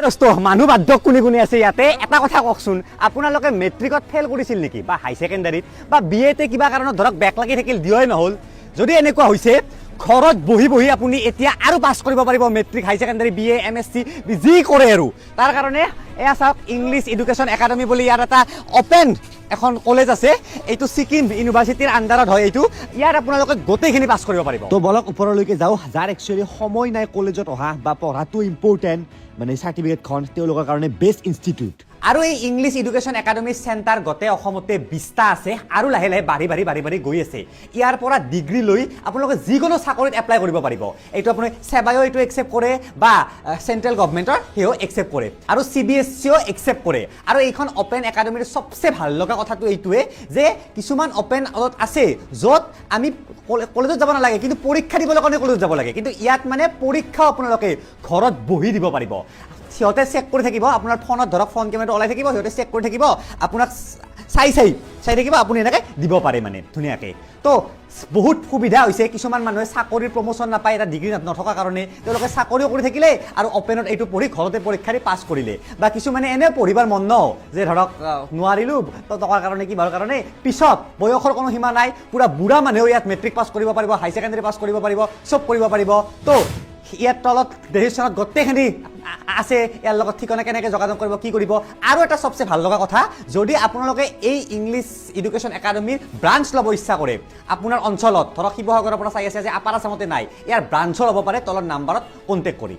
দোস্ত মানুহ বাধ্যক কোনে কোনে আছে ইয়াতে এটা কথা কওকচোন আপোনালোকে মেট্ৰিকত ফেল কৰিছিল নেকি বা হাই সেকেন্ডাৰীত বা বিএতে কিবা কাৰণত ধৰক বেক লাগি থাকিল দিয়ই নহল যদি এনেকুৱা হৈছে ঘৰত বহি বহি আপুনি এতিয়া আৰু পাছ কৰিব পাৰিব মেট্ৰিক হাই সেকেন্ডাৰী বিএ এমএসসি যি কৰে আৰু তাৰ কাৰণে এয়া চাওক ইংলিছ এডুকেশ্যন একাডেমি বুলি ইয়াৰ এটা অপেন এখন কলেজ আছে এইটো ছিকিম ইউনিভাৰ্চিটিৰ আণ্ডাৰত হয় এইটো ইয়াত আপোনালোকে গোটেইখিনি পাছ কৰিব পাৰিব তো বলক ওপৰলৈকে যাওঁ যাৰ একচুৱেলি সময় নাই কলেজত অহা বা পঢ়াটো ইম্পৰ্টেণ্ট মানে চাৰ্টিফিকেটখন তেওঁলোকৰ কাৰণে বেষ্ট ইনষ্টিটিউট আৰু এই ইংলিছ এডুকেশ্যন একাডেমি চেণ্টাৰ গোটেই অসমতে 20টা আছে আৰু লাহে লাহে বাঢ়ি গৈ আছে ইয়াৰ পৰা ডিগ্ৰী লৈ আপোনালোকে যিকোনো চাকৰিত এপ্লাই কৰিব পাৰিব এইটো আপুনি সেৱায়ো এইটো একচেপ্ট কৰে বা চেণ্ট্ৰেল গভৰ্ণমেণ্টৰ সেও একচেপ্ট কৰে আৰু CBSEও একচেপ্ট কৰে আৰু এইখন অপেন একাডেমিৰ সবচে ভাল লগা কথাটো এইটোৱে যে কিছুমান অপেন অলপ আছে য'ত আমি কলেজত যাব নালাগে কিন্তু পৰীক্ষা দিবলৈ কাৰণে কলেজত যাব লাগে কিন্তু ইয়াত মানে পৰীক্ষাও আপোনালোকে ঘৰত বহি দিব পাৰিব সিহঁতে চেক কৰি থাকিব আপোনাৰ ফোনত ধৰক ফোন কেমেৰাটো ওলাই থাকিব সিহঁতে চেক কৰি থাকিব আপোনাক চাই থাকিব আপুনি এনেকৈ দিব পাৰে মানে ধুনীয়াকৈ তো বহুত সুবিধা হৈছে কিছুমান মানুহে চাকৰিৰ প্ৰমোশ্যন নাপায় এটা ডিগ্ৰী নথকাৰ কাৰণে তেওঁলোকে চাকৰিও কৰি থাকিলে আৰু অপেনত এইটো পঢ়ি ঘৰতে পৰীক্ষা দি পাছ কৰিলে বা কিছুমানে এনে পঢ়িবৰ মন ন যে ধৰক নোৱাৰিলোঁ টকাৰ কাৰণে কিবাৰ কাৰণে পিছত বয়সৰ কোনো সীমা নাই পুৰা বুঢ়া মানুহেও ইয়াত মেট্ৰিক পাছ কৰিব পাৰিব হাই ছেকেণ্ডাৰী পাছ কৰিব পাৰিব চব কৰিব পাৰিব তো ইয়াৰ তলত ডেৰিশ্যনত গোটেইখিনি আছে ইয়াৰ লগত ঠিকনা কেনেকৈ যোগাযোগ কৰিব কি কৰিব আৰু এটা সবচে ভাল লগা কথা যদি আপোনালোকে এই ইংলিছ এডুকেশ্যন একাডেমিৰ ব্ৰাঞ্চ ল'ব ইচ্ছা কৰে আপোনাৰ অঞ্চলত ধৰক শিৱসাগৰৰ পৰা চাই আছে যে আপাৰ আছামতে নাই ইয়াৰ ব্ৰাঞ্চো ল'ব পাৰে তলৰ নাম্বাৰত কণ্টেক্ট কৰি